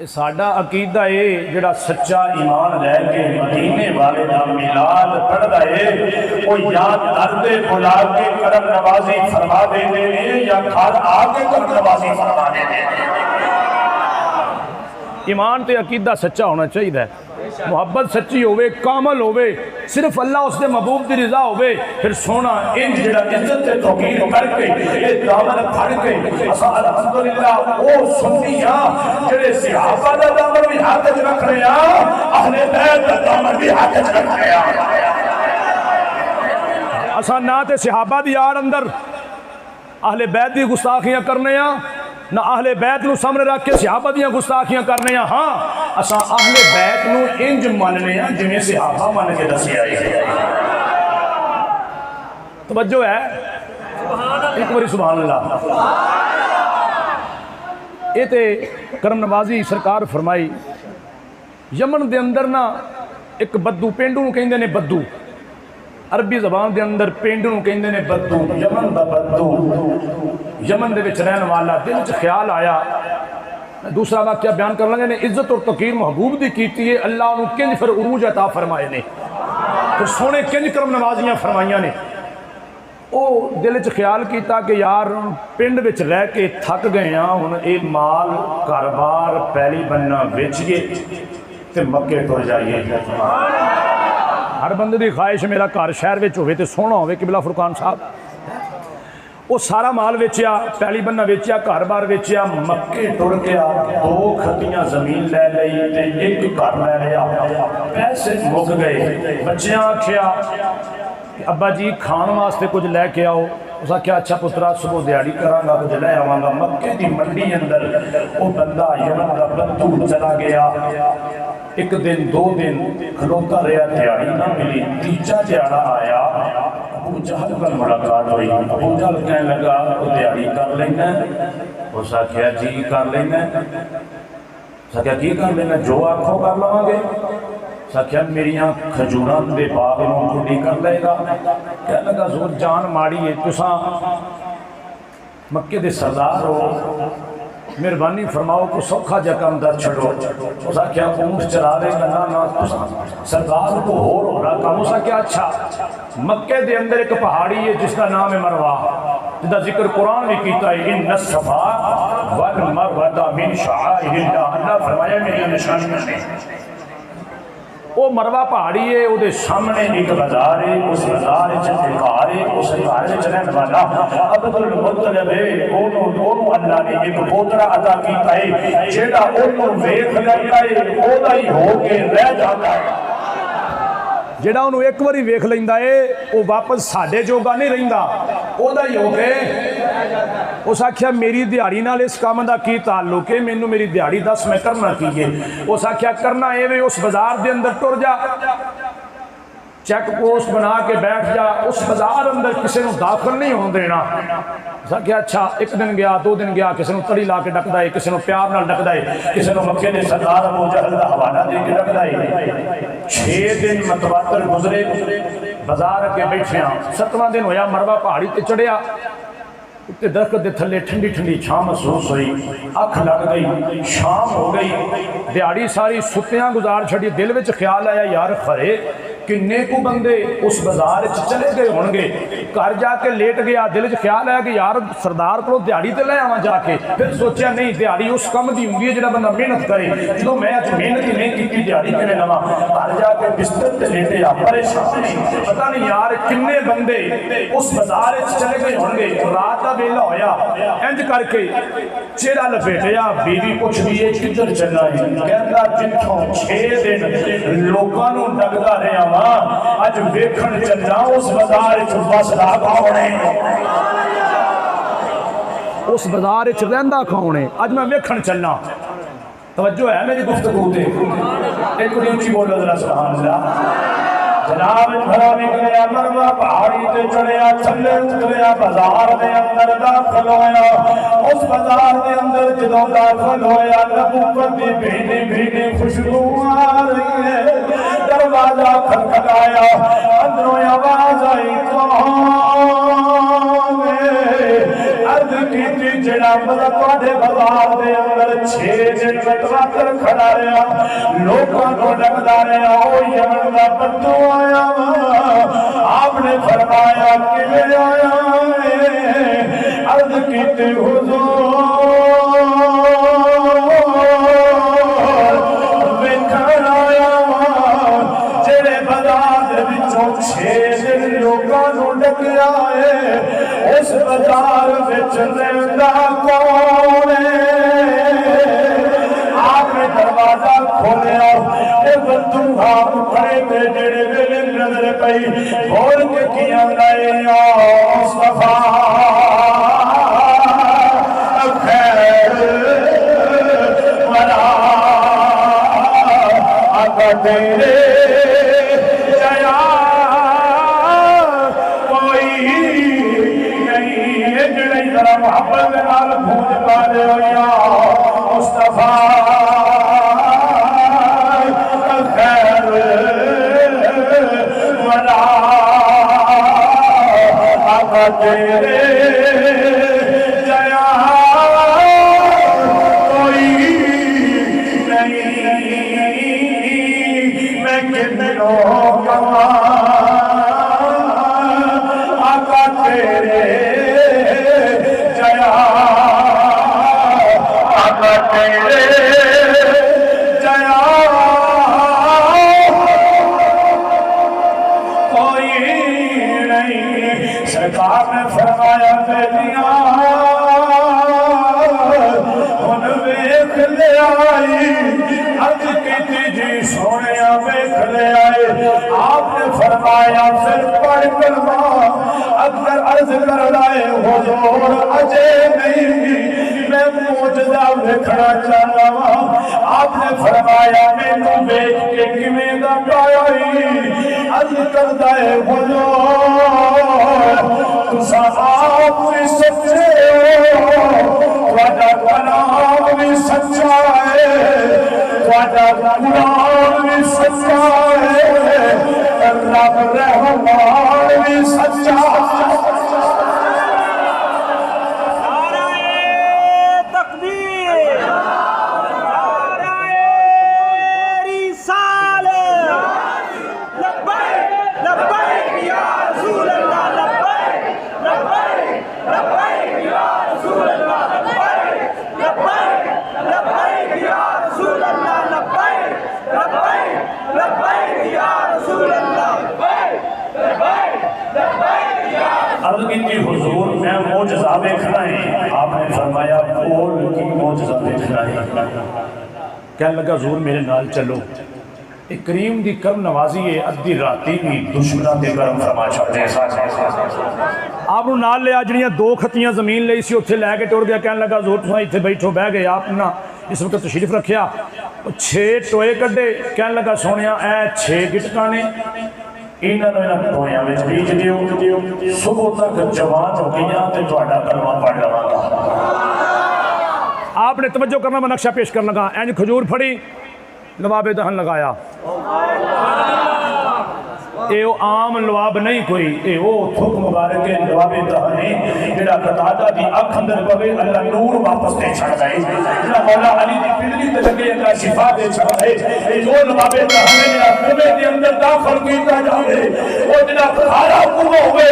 ساڈا عقیدہ ہے جڑا سچا ایمان لے کے مدینے والے دا میلاد پڑھدا ہے وہ یا درد بلا کے کرم نوازی فرما دے یا گھر آ کے کرم نوازی فرما دے ایمان تے عقیدہ سچا ہونا چاہیے، محبت سچی ہوئے، کامل ہوئے، صرف اللہ اس دے محبوب دی رضا ہوئے، پھر سونا ان جڑا عزت تے توقیر کر کے یہ دامن پھڑ کے اسا الحمدللہ او سنی ہاں جڑے صحابہ دا دامن بھی ہاتھ وچ رکھ رہے ہاں، اہل بیت دا دامن بھی ہاتھ وچ رکھ رہے ہاں۔ اسا نہ تے صحابہ دی آڑ اندر اہل بیت دی گستاخیاں کرنے ہاں، نہ اہل بیت نو سامنے رکھ کے صحابہ دیاں گستاخیاں کرنے ہیں، ہاں اساں اہل بیت نو انج مننے ہیں جویں صحابہ من کے دسیا ہے۔ توجہ ہے ایک باری سبحان اللہ۔ یہ تے کرم نوازی سرکار فرمائی یمن دے اندر نا ایک بدو، پینڈو نو کہندے نے بدو، عربی زبان دے اندر پینڈو نو کہندے نے بدو، یمن دا بدو، یمن دے وچ رہن والا۔ دل وچ خیال آیا دوسرا واقعہ بیان کر لیں گے، عزت اور توقیر محبوب دی کیتی ہے، اللہ انہوں کنج پھر عروج عطا فرمائے نے، پھر سونے کنج کرم نوازیاں فرمائیاں نے۔ او دل وچ خیال کیتا کہ یار پنڈ وچ رہ کے تھک گئے ہاں، ہن اے مال کاروبار پہلی بننا ویچیے تے مکے ٹر جائیے۔ ہر بندے دی خواہش میرا گھر شہر وچ ہوئے تے سونا ہوئے، قبلہ فرقان صاحب وہ سارا مال ویچیا، پہلی بننا ویچیا، گھر بار ویچیا، مکے ٹر گیا، 2 کھتیاں زمین لے لئی تے ایک گھر لے لیا، پیسے مک گئے۔ بچیاں آکھیا ابا جی کھان واسطے کچھ لے کے آؤ، اس آکھیا اچھا پترا صبح دیہڑی کراں گا کچھ لے آواں گا۔ مکے دی منڈی اندر وہ بندہ یمن دا بدو چلا گیا، ایک دن 2 دن کھلوتا رہا، دیہڑی نہ ملی، تیجا دیہڑا آیا، ابو جہل کا ملاقات ہوئی، ابو جہل کہنے لگا تو دیہڑی کر لینا، اس آکھیا جی کر لینا، اس آکھیا کی کر لینا، جو آنکھوں کر لواں گے، اس آکھیا میریاں کھجوراں دے باغ نوں کھڈی کر لے گا۔ کہنے لگا زور جان ماڑی ہے، تساں مکے دے سردار ہو، مہربانی فرماؤ کو سوکھا جا کام در چھڑو۔ اس آکھیا اونٹ چلا لے گا، نہ سردار کو ہو رہا کام۔ اس آکھیا اچھا مکے دے اندر ایک پہاڑی ہے جس کا نام ہے مروہ، جس کا ذکر قرآن بھی کیتا ہے، ان الصفا والمروہ من شعائر اللہ، اللہ فرمایا میری نشانیاں نے۔ وہ مروہ پہاڑی ہے، وہ دے سامنے ایک بازار ہے، اس بازار ایک گھر ہے، اس گھر وچ رہن والا عبد المطلب ہے، اونوں اللہ نے ایک پوترا عطا کیتا ہے جیڑا اونوں ویکھ لیندا ہے اودا ہی ہو کے رہ جاتا ہے۔ جیڑا انہوں ایک واری ویکھ لیندا ہے وہ واپس ساڈے جوگا نہیں رہندا، اودا ہی ہو کے۔ اس آکھیا میری دیہڑی نال اس کام دا کی تعلق ہے، مینوں میری دیہڑی دس میں کرنا کیے۔ اس آکھیا کرنا ایویں اس بازار دے اندر ٹر جا، چیک پوسٹ بنا کے بیٹھ جا، اس بازار اندر کسی نو داخل نہیں ہون دینا۔ اس آکھیا اچھا، ایک دن گیا، 2 دن گیا، کسی نو تڑی لا کے ڈکدا ہے، کسی نو پیار نال ڈکدا ہے، کسی نو مکے دے سردار ابو جہل دا حوالہ دے کے ڈکدا ہے۔ 6 دن متواتر گزرے، بازار کے بیٹھے ہاں، 7واں دن ہویا مروہ پہاڑی تے چڑھیا، اتنے درخت دے تھلے ٹھنڈی ٹھنڈی چھاں محسوس ہوئی، اکھ لگ گئی، شام ہو گئی، دیہڑی ساری ستیاں گزار چھڑی۔ دل وچ خیال آیا یار خرے کنے کو بندے اس بازار چلے گئے ہون گے، گھر جا کے لیٹ گیا، دل وچ خیال آیا کہ یار سردار کو دیہڑی تے لے آواں جا کے۔ پھر سوچیا نہیں دیہڑی اس کم دی ہوندی ہے جڑا بندہ محنت کرے، جدوں میں اج محنت ہی نہیں کیتی دیہڑی کیویں لواں۔ گھر جا کے بستر تے لیٹے آ پریشان پتہ نہیں یار کنے بندے اس بازار چلے گئے ہون گے۔ رات دا ویلا ہویا، انج کر کے چہرہ لپیٹیا، بیوی پوچھ دی ہے کدھر چلا ہے، کہندا جتھوں 6 دن لوکاں نوں ڈکدا رہیا اج ویکھن چلا اس بازار وچ بس دا کون ہے، اس بازار وچ رہندا کون ہے، اج میں ویکھن چلنا۔ توجہ ہے میری گفتگو تے؟ ایک اونچی بولو ذرا سبحان اللہ۔ جناب بھرا نکلیا مروہ پہاڑی تے چڑھیا، تھلے اتریا، بازار دے اندر داخل ہویا۔ اس بازار دے اندر جدوں داخل ہویا نبوت دی بھیڑی بھیڑی خوشبو آ رہی ہے۔ دروازہ کھٹکھٹایا، اندروں آواز آئی کون ہے؟ عرض کیتی جڑا رب دا تواڈے بازار دے اندر 6 دن متواتر کھڑا رہا لوکاں کو ڈکدا رہا او یمن دا بدو آیا آپ نے فرمایا کیویں آیا عرض کیتی حضور ویکھن آیا جڑے بازار دے وچوں 6 دن لوکاں نوں ڈکیا ہے اس بازار وچ رہندا کون ہے آپ نے دروازہ کھولیا اے بدو آپ کھڑے تے جڑے ویلے نظر پئی کھول کے کی آندا اے یا مصطفیٰ خیر ورا آقا تیرے جیا ذرا محبت نال گونج پا دے یا مصطفیٰ خیر ورا آقا تیرے جیا کوئی نہیں میں کتنوں کہاں آقا تیرے جیا آقا تیرے جیا کوئی نہیں سرکار نے فرمایا بیٹیاں ہن ویکھ لے آئی عرض کیتی جی سونیا ویکھ لے آئے آپ نے فرمایا پھر پڑھ کلمہ اکثر عرض کر لائے حضور اجے نہیں میں معجزہ ویکھنا چاہتا ہوں آپ نے فرمایا مینوں ویکھ کے کیویں دا پایا عرض کردا ہے حضور تساں آپ بھی سچے ہو تہاڈا کلام بھی سچا ہے تہاڈا قرآن بھی سچا ہے رب رحمان بھی سچا عرض کی حضور میں معجزہ دیکھنا ہے آپ نے فرمایا بول کی معجزہ دیکھنا ہے کہنے لگا حضور میرے نال چلو ایک کریم دی کرم نوازی ہے ادھی راتی بھی دشمنہ دے کرم فرما چھوڑے آپ نے نال لیا جنیاں 2 کھتیاں زمین لئی سی اتھے لے کے ٹوڑ گیا کہنے لگا حضور تساں ایتھے بیٹھو بہ گئے آپ نے اس وقت تشریف رکھیا 6 ٹوئے کڈے کہنے لگا سونیا اے 6 گٹکانے انہاں نے ٹویاں وچ بیج دیو صبح تک جوان ہو گئیاں تے تہاڈا کلمہ پڑھ لواں گا آپ نے توجہ کرنا میں نقشہ پیش کرنے لگا اینج کھجور پھڑی لواب دہن لگایا اے او عام لواب نہیں کوئی اے او تھوک مبارک ہے لواب دہن جڑا قطادہ دی اکھ اندر پوے اللہ نور واپس دے چھڑ دے جڑا مولا علی دی پنڈلی تے لگے اللہ شفا دے چھڑ دے اے جو لواب دہن جڑا پوے دے اندر داخل کیتا جاوے او جڑا کھارا پورا ہوئے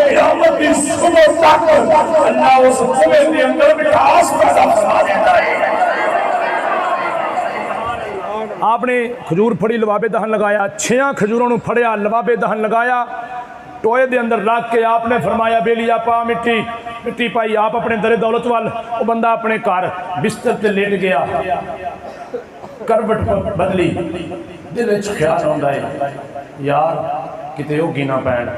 قیامت دی صبح تک اللہ اس پوے دے اندر مٹھاس پیدا فرما دیتا ہے آپ نے کھجور پھڑی لواب دہن لگایا 6 کھجوروں نے پھڑیا لواب دہن لگایا ٹوئے دے اندر رکھ کے آپ نے فرمایا بیلیا پا مٹی پائی آپ اپنے در دولت وال وہ بندہ اپنے کار بستر تے لیٹ گیا کروٹ بدلی دل وچ خیال ہوندا ہے یار کتے ہو گینا پین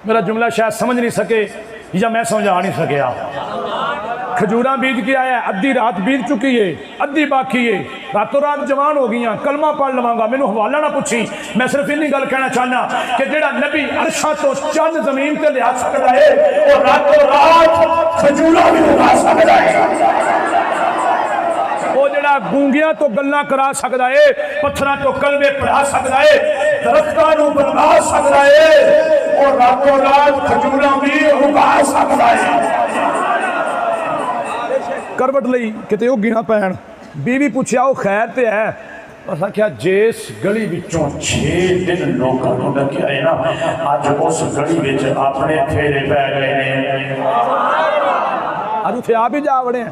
میرا جملہ شاید سمجھ نہیں سکے یا میں سمجھا نہیں سکیا کھجوراں بیج کے آیا ہے ادھی رات بیج چکی ہے ادھی باقی ہے راتوں رات جوان ہو گئیاں کلمہ پڑھ لواں گا مینوں حوالہ نہ پوچھی میں صرف اتنی گل کہنا چاہنا کہ جڑا نبی عرشاں تو چند زمین تے لیا سکتا ہے اور راتوں رات کھجوراں بھی لگا سکتا ہے وہ جڑا گونگیاں تو گلاں کرا سکتا ہے پتھراں تو کلمے پڑھا سکتا ہے درختاں نوں بنا سکتا ہے وہ راتوں رات کھجوراں بھی اگا سکدا ہے۔ کروٹ لئی کتے وہ گنا پین بیوی پوچھیا وہ خیر تے ہے، اس آخیا جس گلی وچوں 6 دن لوگوں کو ڈکیا ہے نا، اج اس گلی وچ اپنے پھیرے پی گئے نے، اج اتنے آپ ہی جا وڑے ہیں۔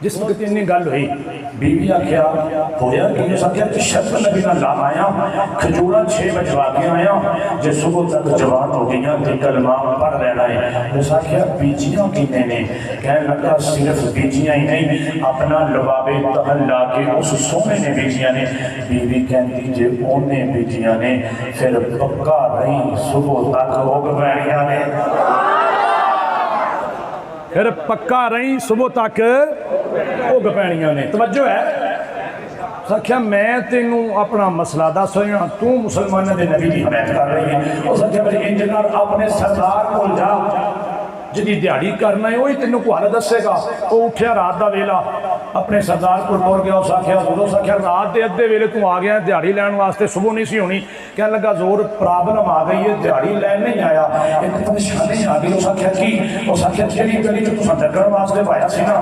جس وقت انی گل ہوئی بیوی آخیا ہویا کہ اس آخیا شرط نبی نہ لا آیا، کھجورا 6 بجوا کے آیا، جے صبح تک جوان ہو گئیاں تے کلمہ پڑھ لینا ہے۔ اس آخیا بیجیاں کتنے نے؟ کہنے لگا صرف بیجیاں ہی نہیں، اپنا لباب تہل لا کے اس سونے نے بیجیاں نے۔ بیوی کہتی جے اونے بیجیاں نے پھر پکا رہی صبح تک ہوگ بیٹھیاں نے، پھر پکا رہی صبح تک اگ پینیاں نے۔ توجہ ہے، سکھیا میں تینوں اپنا مسئلہ دس رہی ہوں، تو مسلمانوں دے نبی کی حمایت کر رہی ہے۔ وہ سکھیا میرے انجنر اپنے سردار کو جا، جدی دیہڑی کرنا ہے وہی تینوں کو حال دسے گا۔ وہ اٹھیا رات دا ویلا اپنے سردار کو ٹور گیا، اس آخیا حضور سکھیا رات دے ادھے ویلے تو آ گیا دیہڑی لین واسطے، صبح نہیں سی ہونی۔ کہنے لگا زور پرابلم آ گئی ہے، دیہڑی لین نہیں آیا، ایک پریشانی آ گئی۔ اس آخیا کی؟ اس آخیا جیڑی گلی چ تساں ڈکن واسطے پایا سی نا،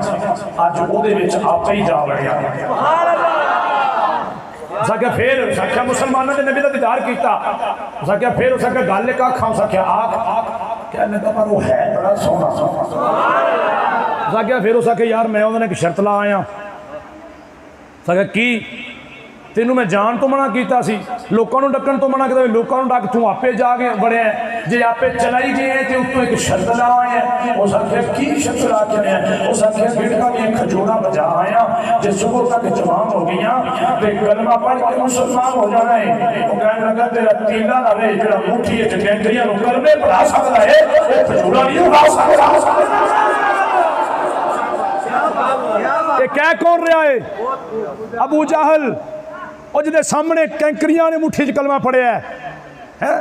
اج اودے وچ آپ ہی جا وڑیا۔ اس آخیا پھر اس آخیا مسلمانوں نے نبی کا دیدار کیتا۔ اس آخیا پھر اس آخیا گل کا کھاؤ، اس آخیا آگ کہنے لگا پر وہ ہے بڑا سونا سونا۔ اس آخیا پھر اس آخیا یار میں انہوں نے ایک شرط لا آیا۔ اس آخیا کی؟ تینوں میں جان تو منع کیتا سی، لوکاں نوں ڈکن تو منع کیتا، لوکاں نوں ڈک تو آپے جا کے بڑے ہیں، جے آپے چلائی گئے ہیں تے اتوں ایک شرط لا آئے ہیں۔ اس آخیا کی شرط لا کے ہیں؟ اس آخیا گٹکا دیا کھجورا بجا آیا، جے صبح تک جوان ہو گئیاں تے کلمہ پڑھ کے مسلمان ہو جانا ہے۔ وہ کہنے لگا تیرا تیلا نہ رہے جڑا مٹھی وچ کینکریاں نوں کلمے پڑھا سکدا ہے، وہ کھجورا نہیں اگا سکدا۔ یہ کہہ کون رہا ہے؟ ابو جہل، اور جدے سامنے کینکریاں نے مٹھی چ کلمہ پڑھیا ہے۔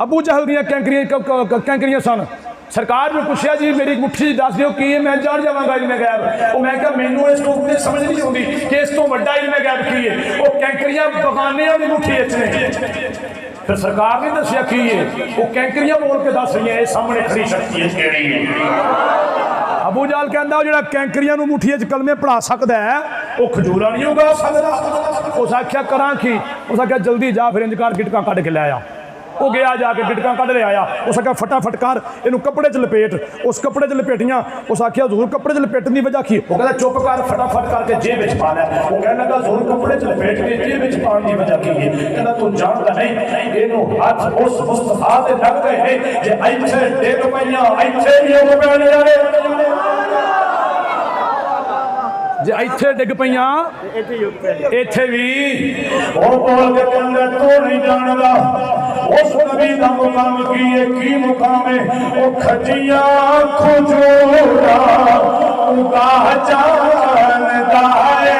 ابو جہل دیا کینکریاں سن۔ سرکار نے پوچھا جی میری مٹھی دس دیو کی ہے، میں جان جاواں گا علم غیب۔ وہ میں کہا مینوں اس کو سمجھ نہیں ہوندی کہ اس تو بڑا علم غیب کی ہے۔ وہ کینکریاں بغانیاں دی مٹھی وچ نے۔ پھر سرکار نے دسیا کی ہے، وہ کینکریاں بول کے دس رہی ہیں، سامنے کھڑی شخصیت کیڑی ہے۔ ابو جہل کہندا جڑا کینکریاں نو مٹھی وچ کلمے پڑھا سکدا ہے وہ کھجورا نہیں اگا سکدا۔ اس آخیا کراں کی؟ اس آخیا جلدی جا پھر انج کر گٹکاں کڈ کے لے آیا۔ وہ گیا جا کے گٹکاں کڈ لے آیا۔ اس آخیا فٹافٹ کر اینو کپڑے چ لپیٹ۔ اس کپڑے چ لپیٹیاں۔ اس آخیا حضور کپڑے چ لپیٹن دی وجہ کی؟ وہ کہندا چپ کر فٹافٹ کر کے جیب وچ پا لے۔ وہ کہنے لگا حضور کپڑے چ لپیٹ کے جیب وچ پان دی وجہ کی ہے؟ کہندا تو جاندا نہیں اینو ہاتھ اس مصطفیٰ دے لگ گئے ہیں، جے ایتھے ڈگ پئیاں ایتھے بھی اگ پینیاں نے، جے ایتھے ڈگ پئیاں ایتھے بھی۔ وہ بول کے کہندا تو نہیں جاندا اس نبی دا مقام کی ہے، کی مقام ہے؟ وہ کھجیاں کھجورا اگا جاندا ہے۔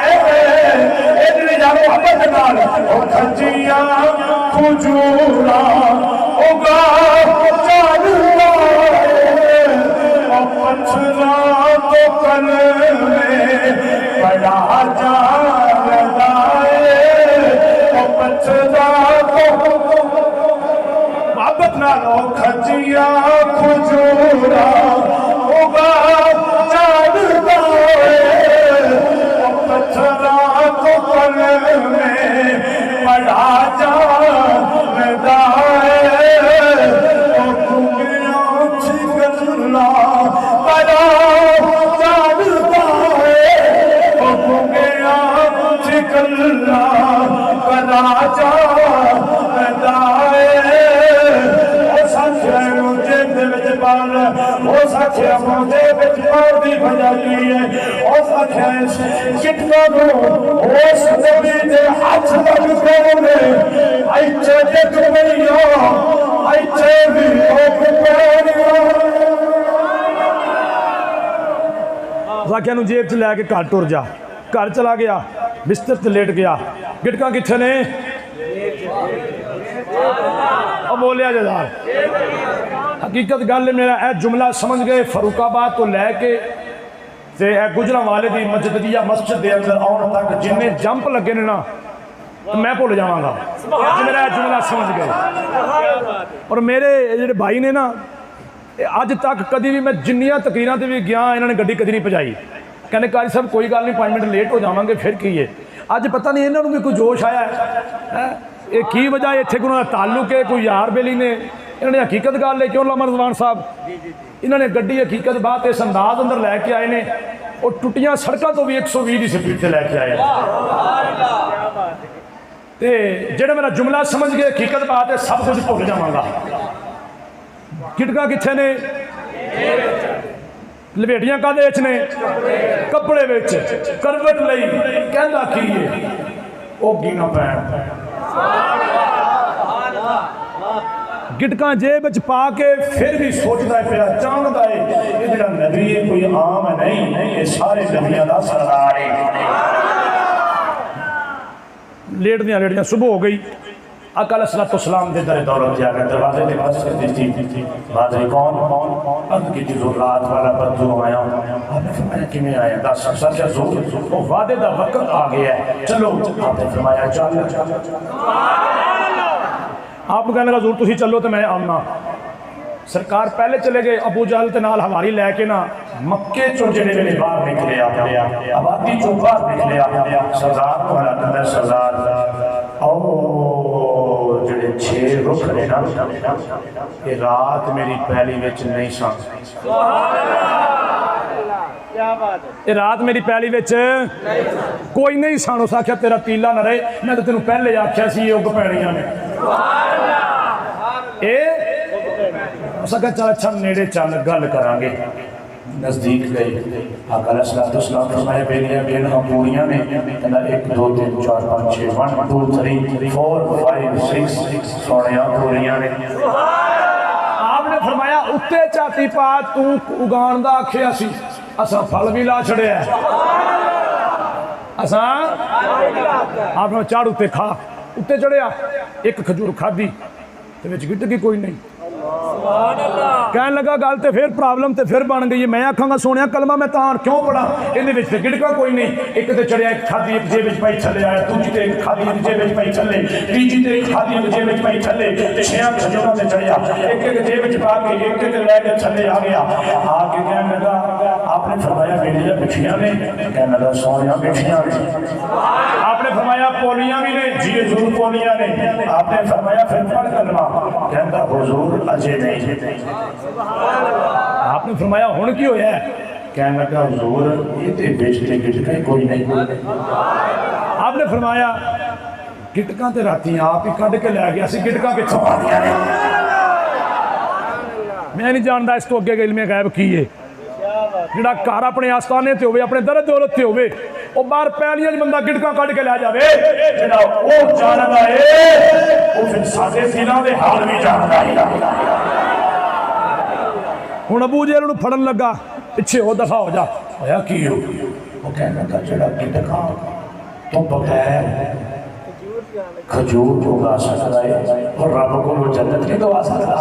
ادھر جا محبت نال، وہ کھجیاں کھجورا اگا جاندا ہے، وہ پچھلا تو کلمے پڑھا جاندا ہے، وہ پچھلا تو محبت نالو کھجیاں کھجورا اگا جاندا ہے، وہ پچھلا تو کلمے پڑھا جاندا ہے، وہ گنگیاں چھگنا پڑھا جاندا ہے، وہ گنگیاں چھگنا پڑھا جاندا ہے۔ وہ سکھیا مجھے بچ پاؤ دی بجا کی ہے، وہ سکھیا کتنا دو اس نبی دے ہاتھ لگ کونے ایچے جگ بھئیوں ایچے بھی اوک پینیوں۔ سکھیا نو جیب چ لے کے گھر ٹر جا، گھر چلا گیا، بستر تے لیٹ گیا۔ گٹکاں کتھے نے؟ اب بولیا جدار حقیقت گل میرا اے جملہ سمجھ گئے۔ فاروق آباد تو لے کے تے اے گجرانوالے دی مسجد دے اندر آن تک جنہیں جمپ لگے نے نا میں بھول جاواں گا۔ میرا جملہ سمجھ گئے. اور میرے جڑے بھائی نے نا اج تک کدی بھی میں جنیاں تقریراں تے بھی گیا انہوں نے گڈی کدی نہیں پجائی. کہنے قاری صاحب کوئی گل نہیں 5 منٹ لیٹ ہو جاواں گے پھر کی ہے. اج پتہ نہیں انہوں نے بھی کوئی جوش آیا ہے. یہ کی وجہ ہے اتنے کوئی تعلق ہے کوئی یار بیلی نے انہوں نے حقیقت گل ہے کیوں علامہ رضوان صاحب انہوں نے گڈی حقیقت بات اس انداز اندر لے کے آئے نے اور ٹوٹیاں سڑکوں تو بھی 120 کی سپیڈ سے لے کے آئے. جڑا میرا جملہ سمجھ گئے حقیقت بات ہے سب کچھ بھول جاواں گا. گٹکا کتنے نے لپیٹیاں کا نے کپڑے وچ کروٹ لئی کہندا کی ہے او گینا پین گٹکاں جیب وچ پا کے پھر بھی سوچدا ہے پیا چاہندا ہے یہ جڑا نبی ہے کوئی عام نہیں یہ سارے نبیاں دا سردار ہے. لیٹدیاں صبح ہو گئی. آقا علیہ الصلوۃ والسلام دے در دولت جا کر دروازے تے بس کر دی تھی. بادری کون عرض کی جزو رات والا بدو آیا. آپ نے فرمایا کہ میں آیا 10 سچ زور وہ وعدے دا وقت آ گیا ہے چلو. آپ نے فرمایا چل. آپ کو کہنے کا حضور تسی چلو تو میں آنا. سرکار پہلے چلے گئے. ابو جہل تے نال ہواری لے کے نا مکے چوں جڑے ویلے باہر نکلے آبادی چوں باہر نکلے سردار کو اندر سردار او جڑے 6 رخ نے نا یہ رات میری پہلی وچ نہیں سن. یہ رات میری پہلی وچ کوئی نہیں سن. اس آخیا تیرا تیلا نہ رہے میں تو تینوں پہلے آخیا سی یہ اگ پیڑیاں نے. اس آخیا چل اچھا نیڑے چل گل کریں گے. نزدیک گئے. آقا علیہ الصلوۃ والسلام فرمایا بیلیاں بیڑیاں پوریاں نے. کہنا 1 2 3 4 5 6 1 2 3 4 5 6 سونیاں پوریاں نے. آپ نے فرمایا اتے چاتی پا تو اگان دا آکھیا سی اساں پھل بھی لا چھڑیا ہے. اساں آپ نے چاڑ اتے کھا اتے چڑھیا ایک کھجور کھادی تے وچ گٹکی کوئی نہیں. کہنے لگا گل تے پھر پرابلم تے پھر بن گئی. میں آکھاں گا سونیا کلمہ میں تاں کیوں پڑھا اندے وچ تے گٹکا کوئی نہیں. ایک تے چڑھیا ایک کھادی ایک جیب وچ پئی تھلے آیا. دوجی تے ایک کھادی ایک جیب وچ پئی تھلے. تیجی تے ایک کھادی ایک جیب وچ پئی تھلے. تے 6 کھجوراں تے چڑھیا ایک ایک جیب وچ پا کے ایک ایک لے کے تھلے آ گیا. آ کے کہنے لگا آپ نے فرمایا بیلیاں بچھیاں نے. کہنے لگا سونیا بچھیاں نے. آپ نے فرمایا پولیاں بھی نے. جی حضور پولیاں نے. آپ نے فرمایا پھر پڑھ کلمہ. کہندا حضور اجے نہیں. آپ نے فرمایا ہن کی ہویا ہے. کہنے لگا حضور یہ تے بیچتے گٹکا کوئی نہیں. آپ نے فرمایا گٹکاں تے راتی آپ ہی کڈ کے لے گیا سی گٹکاں کتھوں آ گیا نے. میں نہیں جاندا اس تو اگے علم غیب کی ہے. جڑا گھر اپنے آستانے تے ہوئے اپنے در دولت تے ہوئے وہ باہر پیالیاں بندہ گٹکاں کڈ کے لے جاوے جڑا او جاندا ہے او پھر ساڈے دلاں دے حال بھی جاندا ہے. ہن ابو جہل نوں پھڑن لگا پیچھے ہو دفع ہو جا. ہویا کی ہو؟ وہ کہنے لگا جڑا گٹکا تو بغیر کھجور کو گا سکتا ہے اور رب کو جنت نہیں دوا سکتا.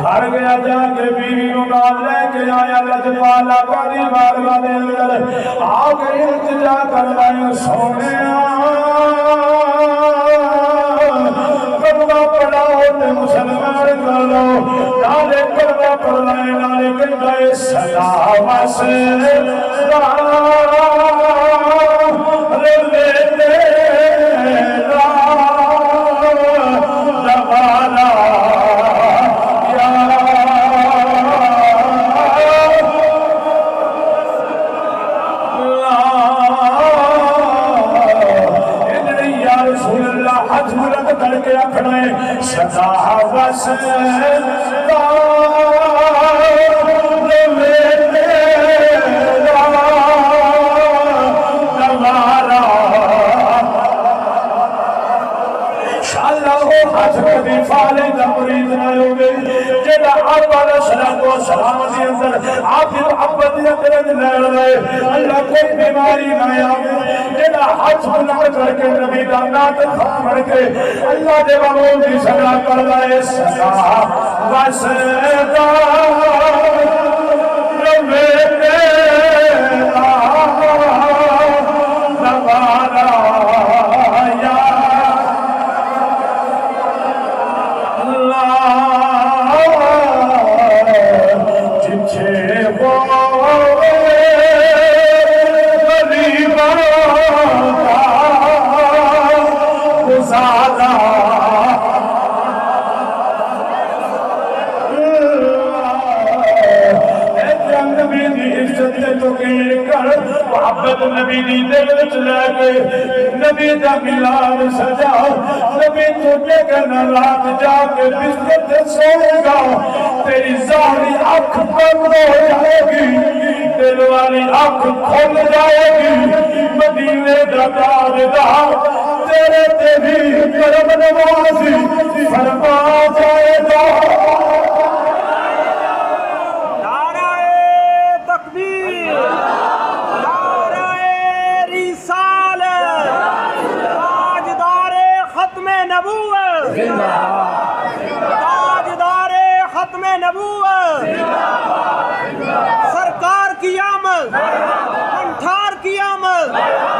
گھر گیا جا کے بیوی کو نال لے کے آیا لجپالا کاری بارگاہ دے اندر آ کے التجا کر لائے سونیا کلمہ پڑھاؤ تے مسلمان کر لو. نالے کلمہ پڑھ لائے نالے کہندے صدا وسلام رلے تیرا لوالا کر کے اپنے صدا وسلام سلامتی اندر آپ محبت دیا درد لے رہے اللہ کوئی بیماری نہ آئے. جنہا حج بلند کر کے نبی دانات پڑھ کے اللہ دے بابوں کی سنا کر لائے صدا وسلام ربے تیرا نوارا یا پچھے وہ غریباں کا گزارا نبی دی عزت تو کہیں کر محبت نبی دی دل وچ لے کے نبی دا ملاد سجا نبی تو ٹکنا رات جا کے بستر تے سوئے گا تیری ظاہری اکھ بند ہو جائے گی دل والی اکھ کھل جائے گی مدینے دا تاجدار تیرے تے بھی کرم نوازی فرما جائے گا تاجدار ختم نبوت سرکار کی آمد کنٹھار کی آمد